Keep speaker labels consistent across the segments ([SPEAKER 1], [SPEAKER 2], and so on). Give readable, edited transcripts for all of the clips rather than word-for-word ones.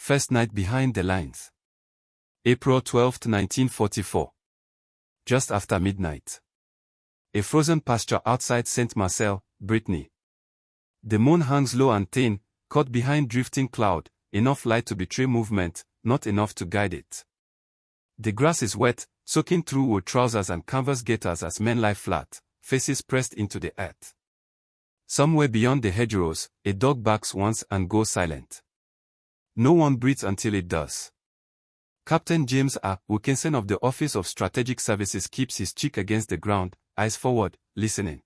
[SPEAKER 1] First night behind the lines. April 12, 1944. Just after midnight. A frozen pasture outside Saint-Marcel, Brittany. The moon hangs low and thin, caught behind drifting cloud, enough light to betray movement, not enough to guide it. The grass is wet, soaking through wool trousers and canvas gaiters as men lie flat, faces pressed into the earth. Somewhere beyond the hedgerows, a dog barks once and goes silent. No one breathes until it does. Captain James A. Wilkinson of the Office of Strategic Services keeps his cheek against the ground, eyes forward, listening.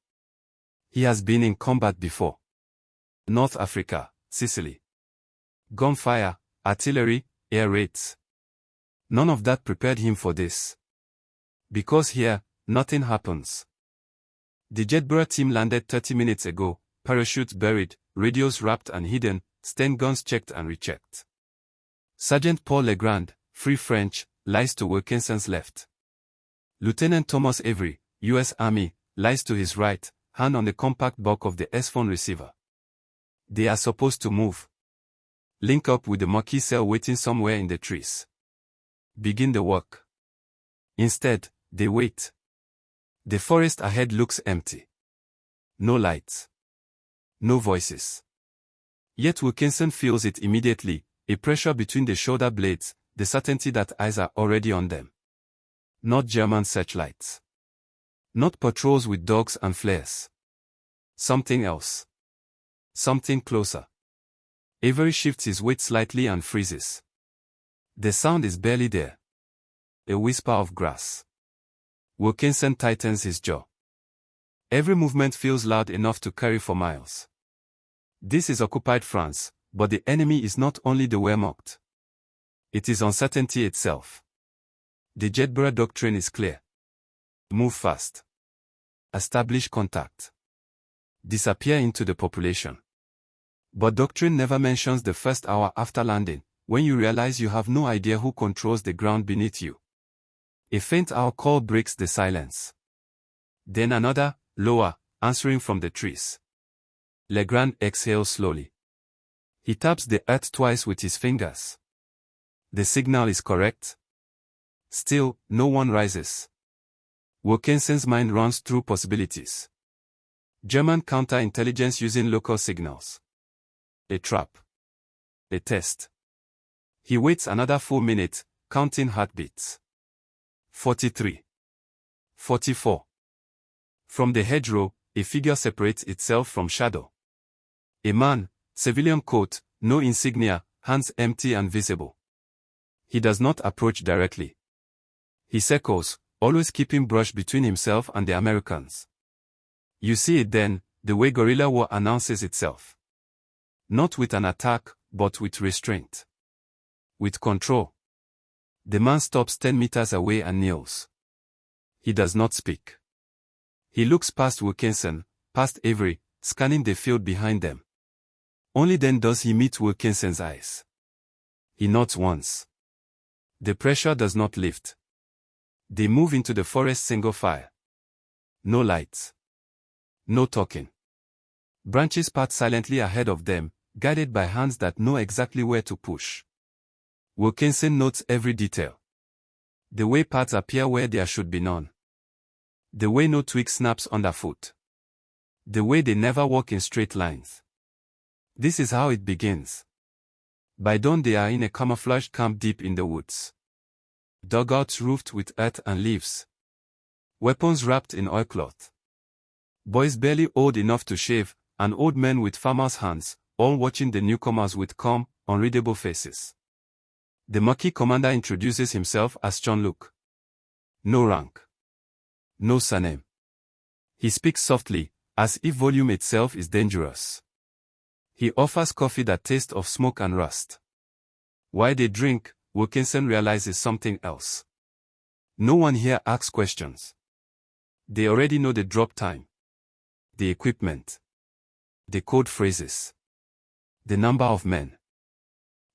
[SPEAKER 1] He has been in combat before. North Africa, Sicily. Gunfire, artillery, air raids. None of that prepared him for this. Because here, nothing happens. The Jedburgh team landed 30 minutes ago, parachutes buried, radios wrapped and hidden, Sten guns checked and rechecked. Sergeant Paul Legrand, Free French, lies to Wilkinson's left. Lieutenant Thomas Avery, U.S. Army, lies to his right, hand on the compact bulk of the S-phone receiver. They are supposed to move. Link up with the monkey cell waiting somewhere in the trees. Begin the work. Instead, they wait. The forest ahead looks empty. No lights. No voices. Yet Wilkinson feels it immediately, a pressure between the shoulder blades, the certainty that eyes are already on them. Not German searchlights. Not patrols with dogs and flares. Something else. Something closer. Avery shifts his weight slightly and freezes. The sound is barely there. A whisper of grass. Wilkinson tightens his jaw. Every movement feels loud enough to carry for miles. This is occupied France, but the enemy is not only the Wehrmacht. It is uncertainty itself. The Jedburgh doctrine is clear. Move fast. Establish contact. Disappear into the population. But doctrine never mentions the first hour after landing, when you realize you have no idea who controls the ground beneath you. A faint owl call breaks the silence. Then another, lower, answering from the trees. Legrand exhales slowly. He taps the earth twice with his fingers. The signal is correct. Still, no one rises. Wilkinson's mind runs through possibilities. German counterintelligence using local signals. A trap. A test. He waits another 4 minutes, counting heartbeats. 43. 44. From the hedgerow, a figure separates itself from shadow. A man, civilian coat, no insignia, hands empty and visible. He does not approach directly. He circles, always keeping brush between himself and the Americans. You see it then, the way guerrilla war announces itself. Not with an attack, but with restraint. With control. The man stops 10 meters away and kneels. He does not speak. He looks past Wilkinson, past Avery, scanning the field behind them. Only then does he meet Wilkinson's eyes. He nods once. The pressure does not lift. They move into the forest single file. No lights. No talking. Branches part silently ahead of them, guided by hands that know exactly where to push. Wilkinson notes every detail. The way paths appear where there should be none. The way no twig snaps underfoot. The way they never walk in straight lines. This is how it begins. By dawn they are in a camouflaged camp deep in the woods. Dugouts roofed with earth and leaves. Weapons wrapped in oilcloth. Boys barely old enough to shave, and old men with farmers' hands, all watching the newcomers with calm, unreadable faces. The Maquis commander introduces himself as Jean-Luc. No rank. No surname. He speaks softly, as if volume itself is dangerous. He offers coffee that tastes of smoke and rust. While they drink, Wilkinson realizes something else. No one here asks questions. They already know the drop time. The equipment. The code phrases. The number of men.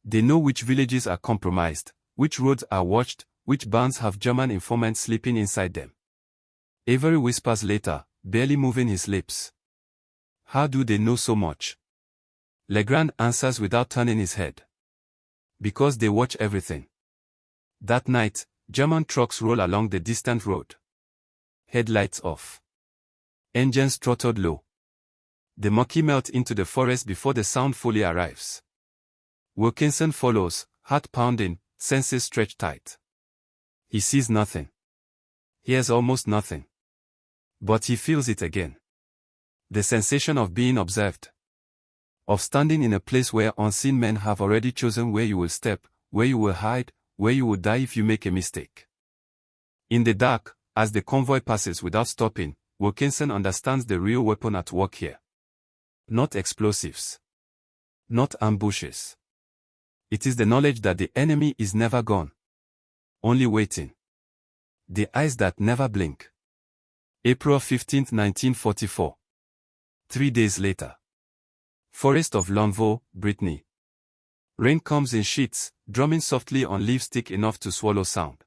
[SPEAKER 1] They know which villages are compromised, which roads are watched, which barns have German informants sleeping inside them. Avery whispers later, barely moving his lips. How do they know so much? Legrand answers without turning his head. Because they watch everything. That night, German trucks roll along the distant road. Headlights off. Engines throttled low. The Maquis melt into the forest before the sound fully arrives. Wilkinson follows, heart pounding, senses stretched tight. He sees nothing. Hears almost nothing. But he feels it again. The sensation of being observed. Of standing in a place where unseen men have already chosen where you will step, where you will hide, where you will die if you make a mistake. In the dark, as the convoy passes without stopping, Wilkinson understands the real weapon at work here. Not explosives. Not ambushes. It is the knowledge that the enemy is never gone. Only waiting. The eyes that never blink. April 15, 1944. 3 days later. Forest of Lonvaux, Brittany. Rain comes in sheets, drumming softly on leaves thick enough to swallow sound.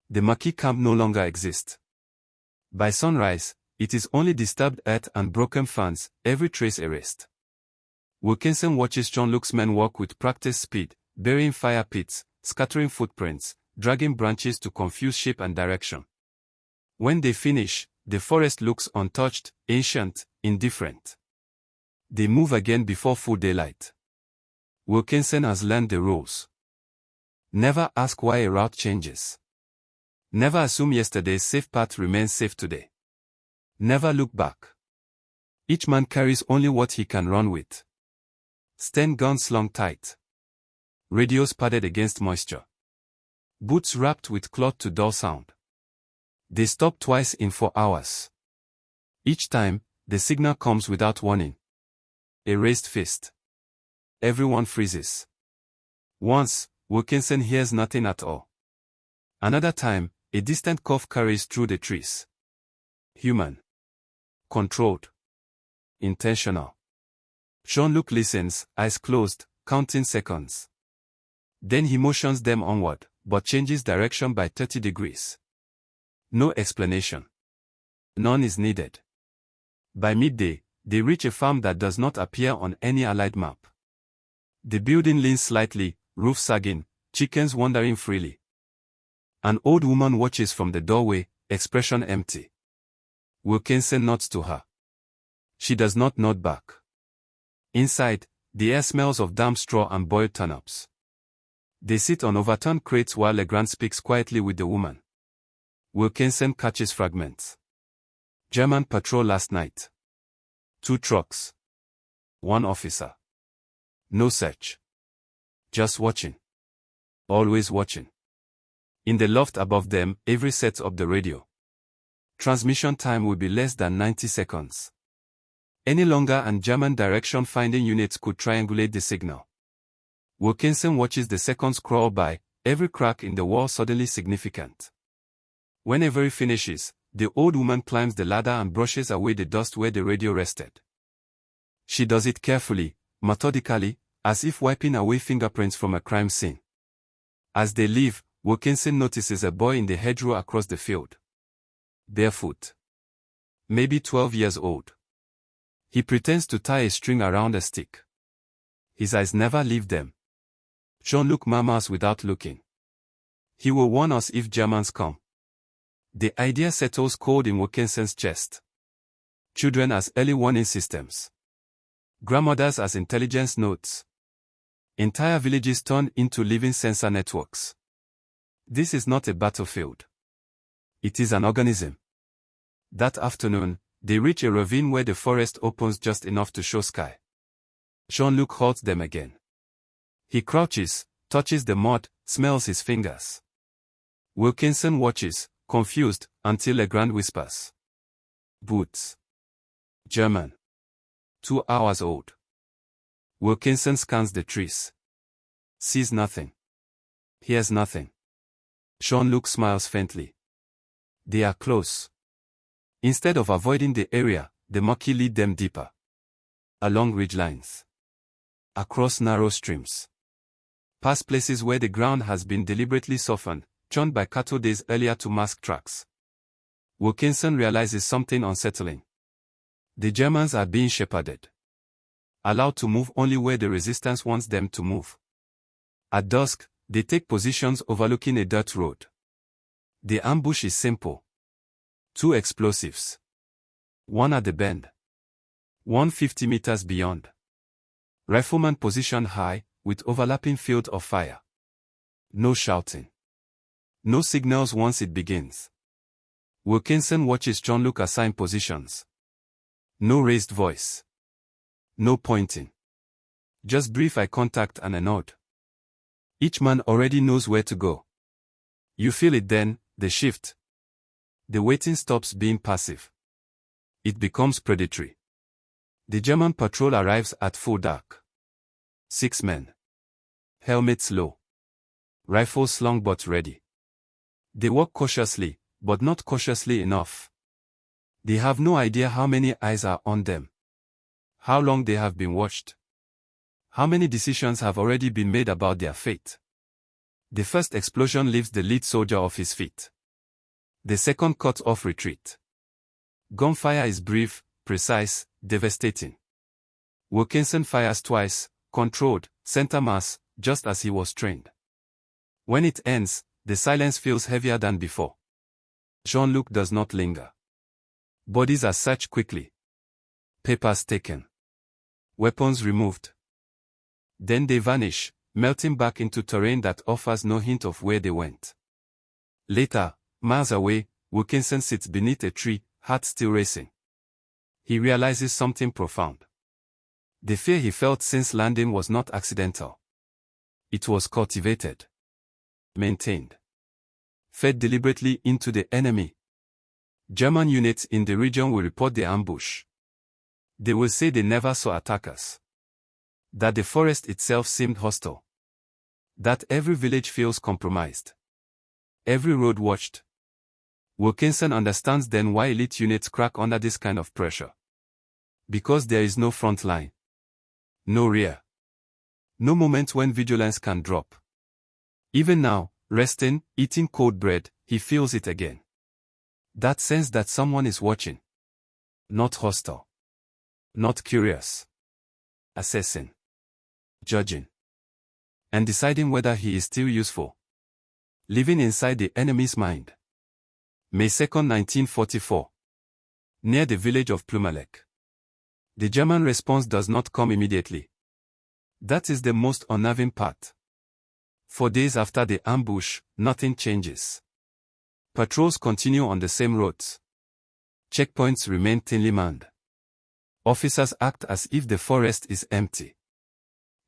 [SPEAKER 1] The Maquis camp no longer exists. By sunrise, it is only disturbed earth and broken fans, every trace erased. Wilkinson watches Jean-Luc's men walk with practiced speed, burying fire pits, scattering footprints, dragging branches to confuse shape and direction. When they finish, the forest looks untouched, ancient, indifferent. They move again before full daylight. Wilkinson has learned the rules. Never ask why a route changes. Never assume yesterday's safe path remains safe today. Never look back. Each man carries only what he can run with. Sten guns slung tight. Radios padded against moisture. Boots wrapped with cloth to dull sound. They stop twice in 4 hours. Each time, the signal comes without warning. A raised fist. Everyone freezes. Once, Wilkinson hears nothing at all. Another time, a distant cough carries through the trees. Human. Controlled. Intentional. Jean-Luc listens, eyes closed, counting seconds. Then he motions them onward, but changes direction by 30 degrees. No explanation. None is needed. By midday, they reach a farm that does not appear on any Allied map. The building leans slightly, roof sagging, chickens wandering freely. An old woman watches from the doorway, expression empty. Wilkinson nods to her. She does not nod back. Inside, the air smells of damp straw and boiled turnips. They sit on overturned crates while Legrand speaks quietly with the woman. Wilkinson catches fragments. German patrol last night. 2 trucks. 1 officer. No search. Just watching. Always watching. In the loft above them, Avery sets up the radio. Transmission time will be less than 90 seconds. Any longer and German direction-finding units could triangulate the signal. Wilkinson watches the seconds crawl by, every crack in the wall suddenly significant. When Avery finishes, the old woman climbs the ladder and brushes away the dust where the radio rested. She does it carefully, methodically, as if wiping away fingerprints from a crime scene. As they leave, Wilkinson notices a boy in the hedgerow across the field. Barefoot. Maybe 12 years old. He pretends to tie a string around a stick. His eyes never leave them. Jean-Luc murmurs without looking. He will warn us if Germans come. The idea settles cold in Wilkinson's chest. Children as early warning systems. Grandmothers as intelligence nodes. Entire villages turned into living sensor networks. This is not a battlefield. It is an organism. That afternoon, they reach a ravine where the forest opens just enough to show sky. Jean-Luc halts them again. He crouches, touches the mud, smells his fingers. Wilkinson watches, confused, until Legrand whispers. Boots. German. 2 hours old. Wilkinson scans the trees. Sees nothing. Hears nothing. Jean-Luc smiles faintly. They are close. Instead of avoiding the area, the Maquis lead them deeper. Along ridgelines. Across narrow streams. Past places where the ground has been deliberately softened, churned by cattle days earlier to mask tracks. Wilkinson realizes something unsettling. The Germans are being shepherded. Allowed to move only where the resistance wants them to move. At dusk, they take positions overlooking a dirt road. The ambush is simple. 2 explosives. One at the bend. 150 meters beyond. Rifleman positioned high, with overlapping field of fire. No shouting. No signals once it begins. Wilkinson watches Jean-Luc assign positions. No raised voice. No pointing. Just brief eye contact and a nod. Each man already knows where to go. You feel it then, the shift. The waiting stops being passive. It becomes predatory. The German patrol arrives at full dark. 6 men. Helmets low. Rifles slung but ready. They walk cautiously, but not cautiously enough. They have no idea how many eyes are on them. How long they have been watched. How many decisions have already been made about their fate. The first explosion leaves the lead soldier off his feet. The second cuts off retreat. Gunfire is brief, precise, devastating. Wilkinson fires twice, controlled, center mass, just as he was trained. When it ends, the silence feels heavier than before. Jean-Luc does not linger. Bodies are searched quickly. Papers taken. Weapons removed. Then they vanish, melting back into terrain that offers no hint of where they went. Later, miles away, Wilkinson sits beneath a tree, heart still racing. He realizes something profound. The fear he felt since landing was not accidental. It was cultivated. Maintained. Fed deliberately into the enemy. German units in the region will report the ambush. They will say they never saw attackers. That the forest itself seemed hostile. That every village feels compromised. Every road watched. Wilkinson understands then why elite units crack under this kind of pressure. Because there is no front line. No rear. No moment when vigilance can drop. Even now, resting, eating cold bread, he feels it again. That sense that someone is watching. Not hostile. Not curious. Assessing. Judging. And deciding whether he is still useful. Living inside the enemy's mind. May 2, 1944. Near the village of Plumalek. The German response does not come immediately. That is the most unnerving part. 4 days after the ambush, nothing changes. Patrols continue on the same roads. Checkpoints remain thinly manned. Officers act as if the forest is empty.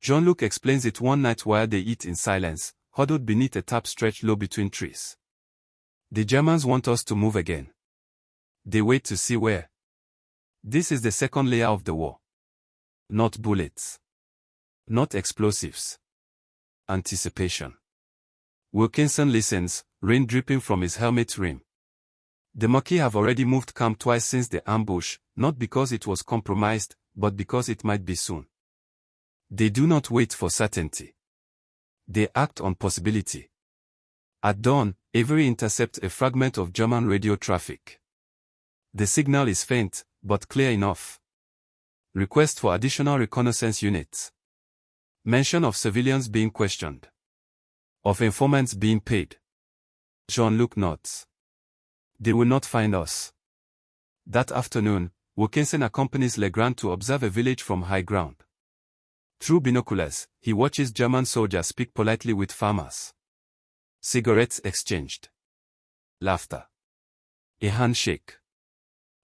[SPEAKER 1] Jean-Luc explains it one night while they eat in silence, huddled beneath a tap stretched low between trees. The Germans want us to move again. They wait to see where. This is the second layer of the war. Not bullets. Not explosives. Anticipation. Wilkinson listens, rain dripping from his helmet rim. The Maquis have already moved camp twice since the ambush, not because it was compromised, but because it might be soon. They do not wait for certainty. They act on possibility. At dawn, Avery intercepts a fragment of German radio traffic. The signal is faint, but clear enough. Request for additional reconnaissance units. Mention of civilians being questioned. Of informants being paid. Jean-Luc nods. They will not find us. That afternoon, Wilkinson accompanies Legrand to observe a village from high ground. Through binoculars, he watches German soldiers speak politely with farmers. Cigarettes exchanged. Laughter. A handshake.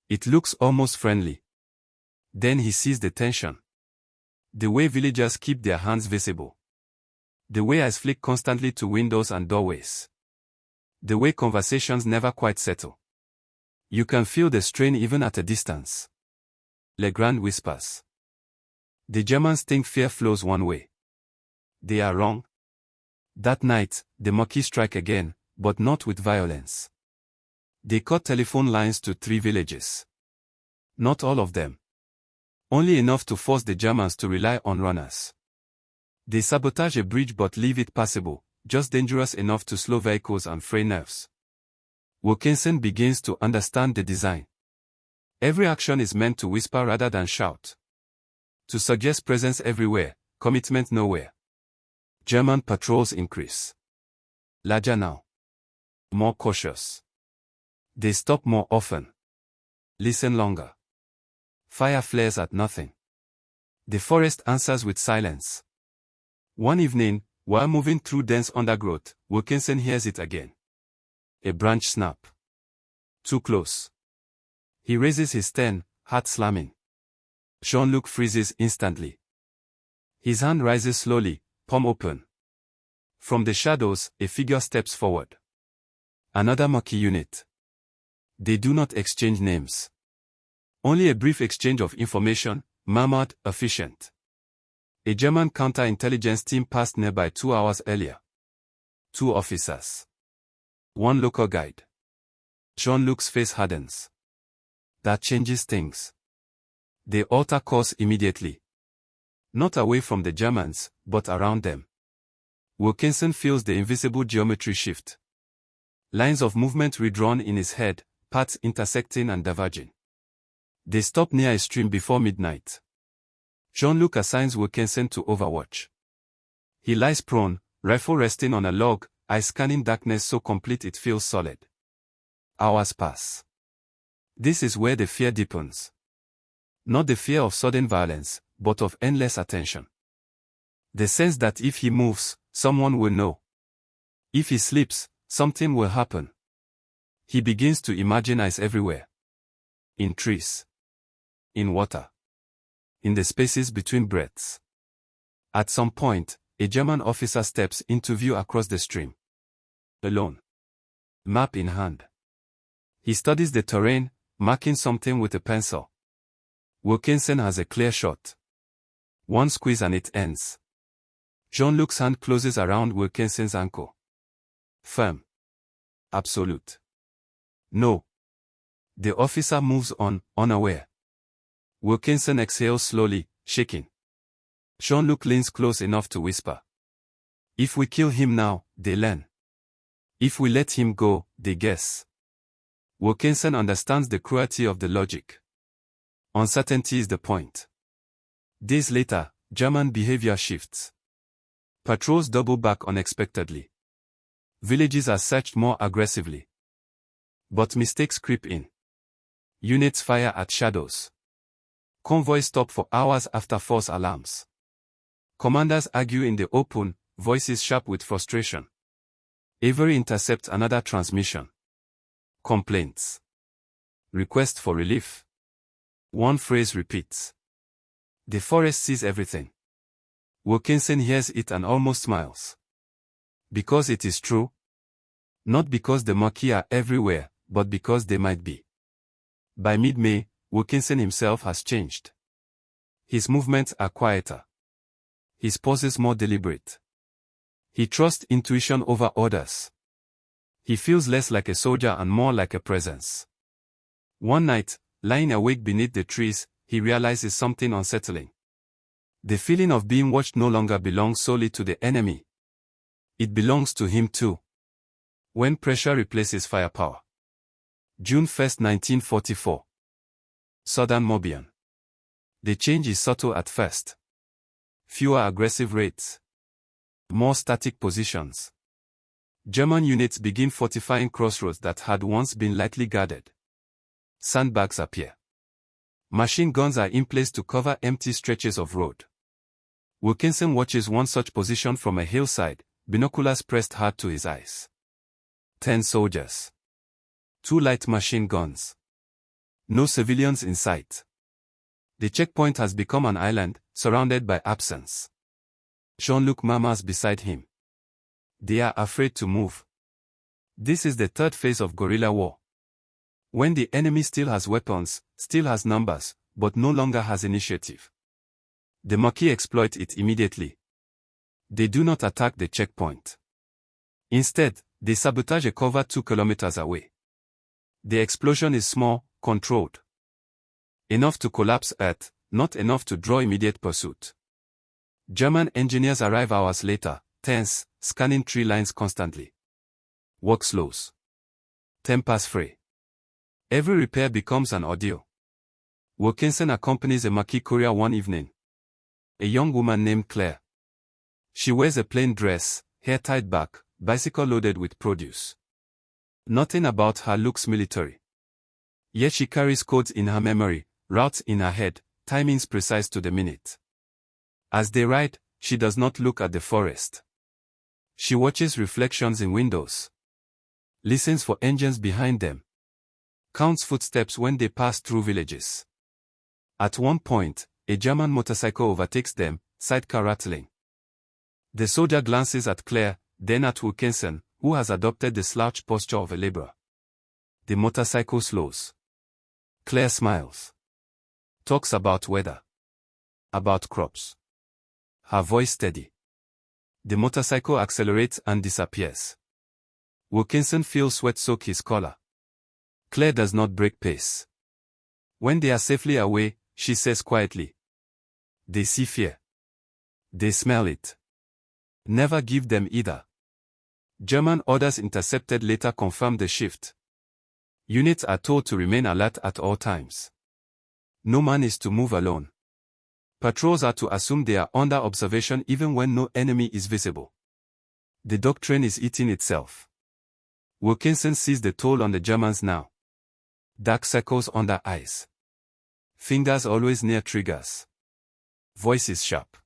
[SPEAKER 1] It looks almost friendly. Then he sees the tension. The way villagers keep their hands visible. The way eyes flick constantly to windows and doorways. The way conversations never quite settle. You can feel the strain even at a distance. Legrand whispers. The Germans think fear flows one way. They are wrong. That night, the Maquis strike again, but not with violence. They cut telephone lines to 3 villages. Not all of them. Only enough to force the Germans to rely on runners. They sabotage a bridge but leave it passable, just dangerous enough to slow vehicles and fray nerves. Wilkinson begins to understand the design. Every action is meant to whisper rather than shout. To suggest presence everywhere, commitment nowhere. German patrols increase. Larger now. More cautious. They stop more often. Listen longer. Fire flares at nothing. The forest answers with silence. One evening, while moving through dense undergrowth, Wilkinson hears it again. A branch snap. Too close. He raises his stern, heart slamming. Jean-Luc freezes instantly. His hand rises slowly, palm open. From the shadows, a figure steps forward. Another Maquis unit. They do not exchange names. Only a brief exchange of information, murmured, efficient. A German counterintelligence team passed nearby 2 hours earlier. 2 officers. 1 local guide. Jean-Luc's face hardens. That changes things. They alter course immediately. Not away from the Germans, but around them. Wilkinson feels the invisible geometry shift. Lines of movement redrawn in his head, paths intersecting and diverging. They stop near a stream before midnight. Jean-Luc assigns Wilkinson to overwatch. He lies prone, rifle resting on a log, eyes scanning darkness so complete it feels solid. Hours pass. This is where the fear deepens. Not the fear of sudden violence, but of endless attention. The sense that if he moves, someone will know. If he sleeps, something will happen. He begins to imagine eyes everywhere. In trees. In water. In the spaces between breaths. At some point, a German officer steps into view across the stream. Alone. Map in hand. He studies the terrain, marking something with a pencil. Wilkinson has a clear shot. One squeeze and it ends. Jean-Luc's hand closes around Wilkinson's ankle. Firm. Absolute. No. The officer moves on, unaware. Wilkinson exhales slowly, shaking. Jean-Luc leans close enough to whisper. If we kill him now, they learn. If we let him go, they guess. Wilkinson understands the cruelty of the logic. Uncertainty is the point. Days later, German behavior shifts. Patrols double back unexpectedly. Villages are searched more aggressively. But mistakes creep in. Units fire at shadows. Convoys stop for hours after false alarms. Commanders argue in the open, voices sharp with frustration. Avery intercepts another transmission. Complaints. Request for relief. One phrase repeats. The forest sees everything. Wilkinson hears it and almost smiles. Because it is true. Not because the Maquis are everywhere, but because they might be. By mid-May, Wilkinson himself has changed. His movements are quieter. His pauses more deliberate. He trusts intuition over orders. He feels less like a soldier and more like a presence. One night, lying awake beneath the trees, he realizes something unsettling. The feeling of being watched no longer belongs solely to the enemy. It belongs to him too. When pressure replaces firepower. June 1, 1944. Southern Morbihan. The change is subtle at first. Fewer aggressive raids. More static positions. German units begin fortifying crossroads that had once been lightly guarded. Sandbags appear. Machine guns are in place to cover empty stretches of road. Wilkinson watches one such position from a hillside, binoculars pressed hard to his eyes. 10 soldiers. 2 light machine guns. No civilians in sight. The checkpoint has become an island, surrounded by absence. Jean-Luc murmurs beside him. They are afraid to move. This is the third phase of guerrilla war. When the enemy still has weapons, still has numbers, but no longer has initiative. The Maquis exploit it immediately. They do not attack the checkpoint. Instead, they sabotage a cover 2 kilometers away. The explosion is small, controlled. Enough to collapse Earth, not enough to draw immediate pursuit. German engineers arrive hours later, tense, scanning tree lines constantly. Work slows. Tempers fray. Every repair becomes an ordeal. Wilkinson accompanies a Maquis courier one evening. A young woman named Claire. She wears a plain dress, hair tied back, bicycle loaded with produce. Nothing about her looks military. Yet she carries codes in her memory, routes in her head, timings precise to the minute. As they ride, she does not look at the forest. She watches reflections in windows. Listens for engines behind them. Counts footsteps when they pass through villages. At one point, a German motorcycle overtakes them, sidecar rattling. The soldier glances at Claire, then at Wilkinson, who has adopted the slouched posture of a laborer. The motorcycle slows. Claire smiles. Talks about weather. About crops. Her voice steady. The motorcycle accelerates and disappears. Wilkinson feels sweat soak his collar. Claire does not break pace. When they are safely away, she says quietly. They see fear. They smell it. Never give them either. German orders intercepted later confirm the shift. Units are told to remain alert at all times. No man is to move alone. Patrols are to assume they are under observation even when no enemy is visible. The doctrine is eating itself. Wilkinson sees the toll on the Germans now. Dark circles under eyes. Fingers always near triggers. Voices sharp.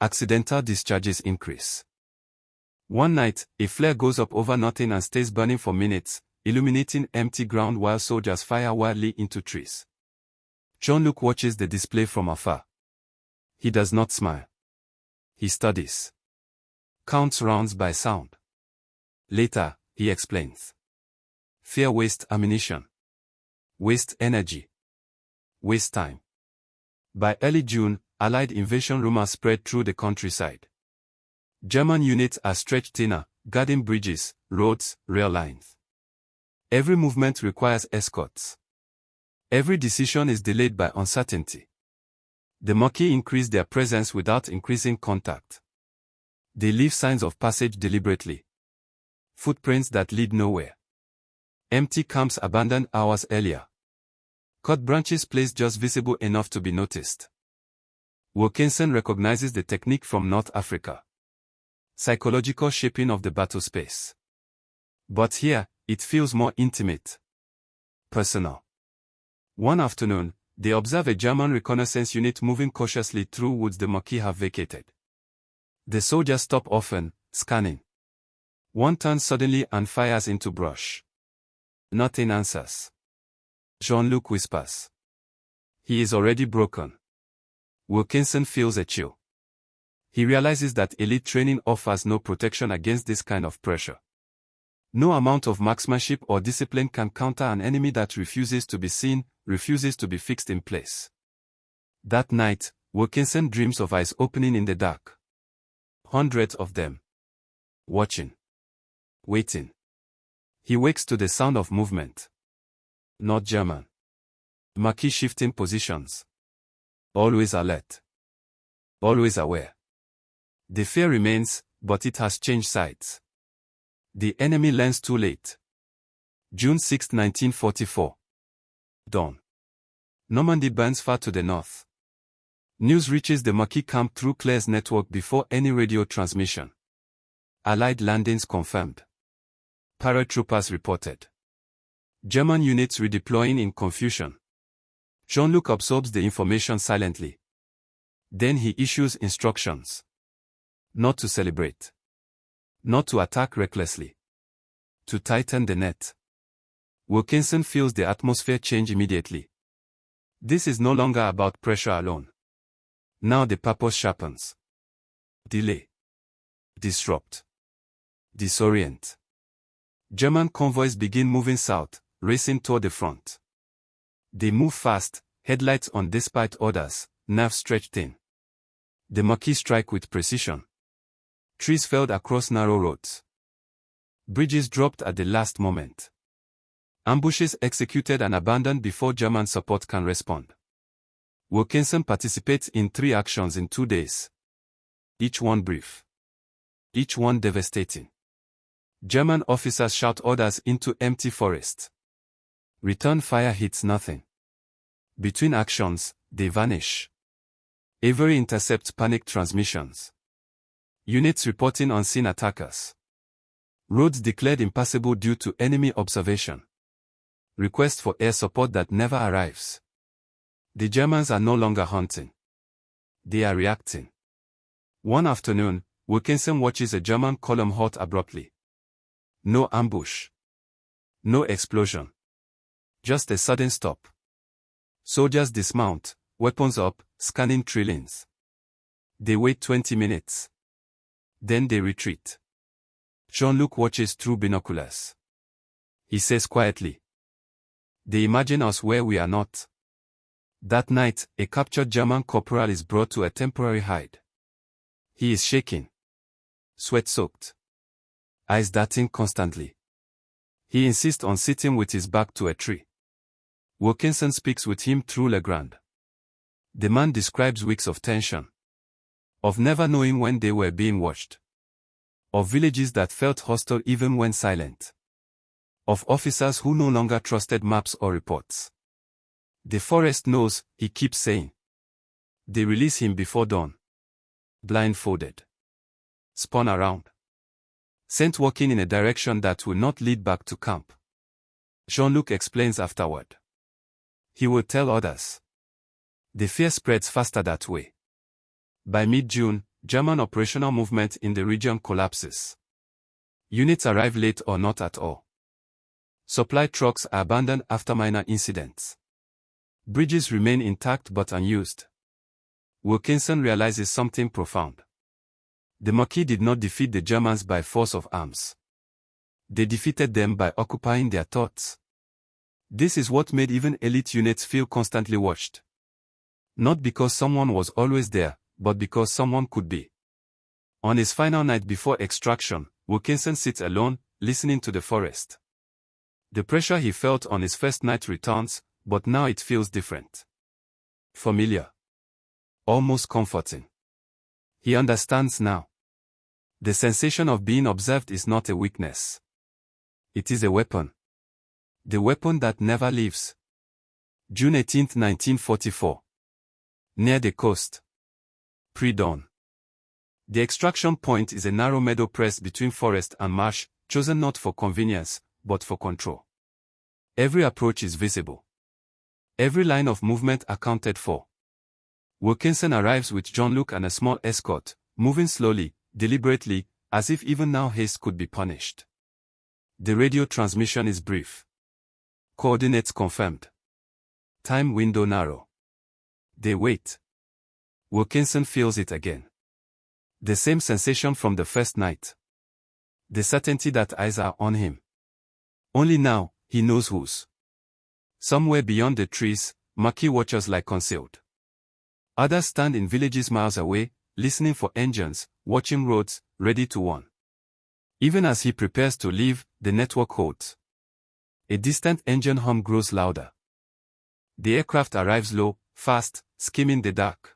[SPEAKER 1] Accidental discharges increase. One night, a flare goes up over nothing and stays burning for minutes, illuminating empty ground while soldiers fire wildly into trees. Jean-Luc watches the display from afar. He does not smile. He studies. Counts rounds by sound. Later, he explains. Fear wastes ammunition. Wastes energy. Wastes time. By early June, Allied invasion rumors spread through the countryside. German units are stretched thinner, guarding bridges, roads, rail lines. Every movement requires escorts. Every decision is delayed by uncertainty. The Maquis increase their presence without increasing contact. They leave signs of passage deliberately. Footprints that lead nowhere. Empty camps abandoned hours earlier. Cut branches placed just visible enough to be noticed. Wilkinson recognizes the technique from North Africa. Psychological shaping of the battle space. But here, it feels more intimate. Personal. One afternoon, they observe a German reconnaissance unit moving cautiously through woods the Maquis have vacated. The soldiers stop often, scanning. One turns suddenly and fires into brush. Nothing answers. Jean-Luc whispers. He is already broken. Wilkinson feels a chill. He realizes that elite training offers no protection against this kind of pressure. No amount of marksmanship or discipline can counter an enemy that refuses to be seen, refuses to be fixed in place. That night, Wilkinson dreams of eyes opening in the dark. Hundreds of them. Watching. Waiting. He wakes to the sound of movement. Not German. Maquis shifting positions. Always alert. Always aware. The fear remains, but it has changed sides. The enemy learns too late. June 6, 1944. Dawn. Normandy burns far to the north. News reaches the Maquis camp through Claire's network before any radio transmission. Allied landings confirmed. Paratroopers reported. German units redeploying in confusion. Jean-Luc absorbs the information silently. Then he issues instructions. Not to celebrate. Not to attack recklessly. To tighten the net. Wilkinson feels the atmosphere change immediately. This is no longer about pressure alone. Now the purpose sharpens. Delay. Disrupt. Disorient. German convoys begin moving south, racing toward the front. They move fast, headlights on despite orders, nerves stretched thin. The Maquis strike with precision. Trees felled across narrow roads. Bridges dropped at the last moment. Ambushes executed and abandoned before German support can respond. Wilkinson participates in 3 actions in 2 days. Each one brief. Each one devastating. German officers shout orders into empty forests. Return fire hits nothing. Between actions, they vanish. Avery intercepts panicked transmissions. Units reporting unseen attackers. Roads declared impassable due to enemy observation. Request for air support that never arrives. The Germans are no longer hunting. They are reacting. One afternoon, Wilkinson watches a German column halt abruptly. No ambush. No explosion. Just a sudden stop. Soldiers dismount, weapons up, scanning trailings. They wait 20 minutes. Then they retreat. Jean-Luc watches through binoculars. He says quietly, "They imagine us where we are not." That night, a captured German corporal is brought to a temporary hide. He is shaking. Sweat-soaked. Eyes darting constantly. He insists on sitting with his back to a tree. Wilkinson speaks with him through Legrand. The man describes weeks of tension. Of never knowing when they were being watched. Of villages that felt hostile even when silent. Of officers who no longer trusted maps or reports. The forest knows, he keeps saying. They release him before dawn. Blindfolded. Spun around. Sent walking in a direction that will not lead back to camp. Jean-Luc explains afterward. He will tell others. The fear spreads faster that way. By mid-June, German operational movement in the region collapses. Units arrive late or not at all. Supply trucks are abandoned after minor incidents. Bridges remain intact but unused. Wilkinson realizes something profound. The Maquis did not defeat the Germans by force of arms. They defeated them by occupying their thoughts. This is what made even elite units feel constantly watched. Not because someone was always there, but because someone could be. On his final night before extraction, Wilkinson sits alone, listening to the forest. The pressure he felt on his first night returns, but now it feels different. Familiar. Almost comforting. He understands now. The sensation of being observed is not a weakness. It is a weapon. The weapon that never leaves. June 18, 1944. Near the coast. Pre-dawn. The extraction point is a narrow meadow pressed between forest and marsh, chosen not for convenience, but for control. Every approach is visible. Every line of movement accounted for. Wilkinson arrives with Jean-Luc and a small escort, moving slowly, deliberately, as if even now haste could be punished. The radio transmission is brief. Coordinates confirmed. Time window narrow. They wait. Wilkinson feels it again. The same sensation from the first night. The certainty that eyes are on him. Only now, he knows whose. Somewhere beyond the trees, Maquis watchers lie concealed. Others stand in villages miles away, listening for engines, watching roads, ready to warn. Even as he prepares to leave, the network holds. A distant engine hum grows louder. The aircraft arrives low, fast, skimming the dark.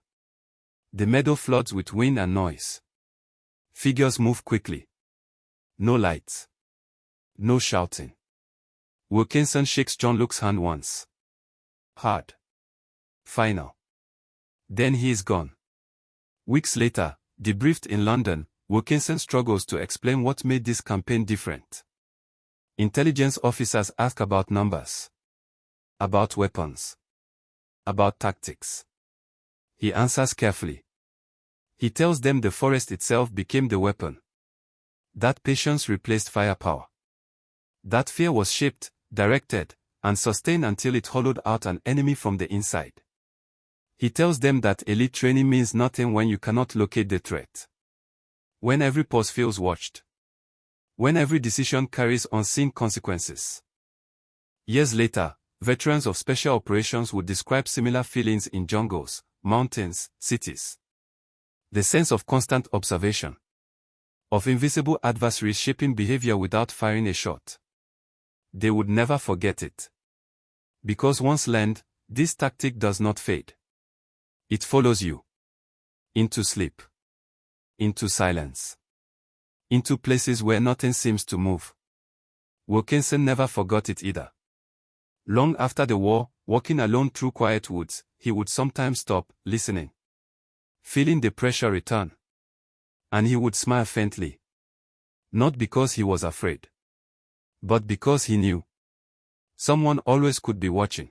[SPEAKER 1] The meadow floods with wind and noise. Figures move quickly. No lights. No shouting. Wilkinson shakes Jean-Luc's hand once. Hard. Final. Then he is gone. Weeks later, debriefed in London, Wilkinson struggles to explain what made this campaign different. Intelligence officers ask about numbers. About weapons. About tactics. He answers carefully. He tells them the forest itself became the weapon. That patience replaced firepower. That fear was shaped, directed, and sustained until it hollowed out an enemy from the inside. He tells them that elite training means nothing when you cannot locate the threat. When every pause feels watched. When every decision carries unseen consequences. Years later, veterans of special operations would describe similar feelings in jungles, mountains, cities. The sense of constant observation. Of invisible adversaries shaping behavior without firing a shot. They would never forget it. Because once learned, this tactic does not fade. It follows you. Into sleep. Into silence. Into places where nothing seems to move. Wilkinson never forgot it either. Long after the war, walking alone through quiet woods, he would sometimes stop, listening. Feeling the pressure return. And he would smile faintly. Not because he was afraid, but because he knew someone always could be watching.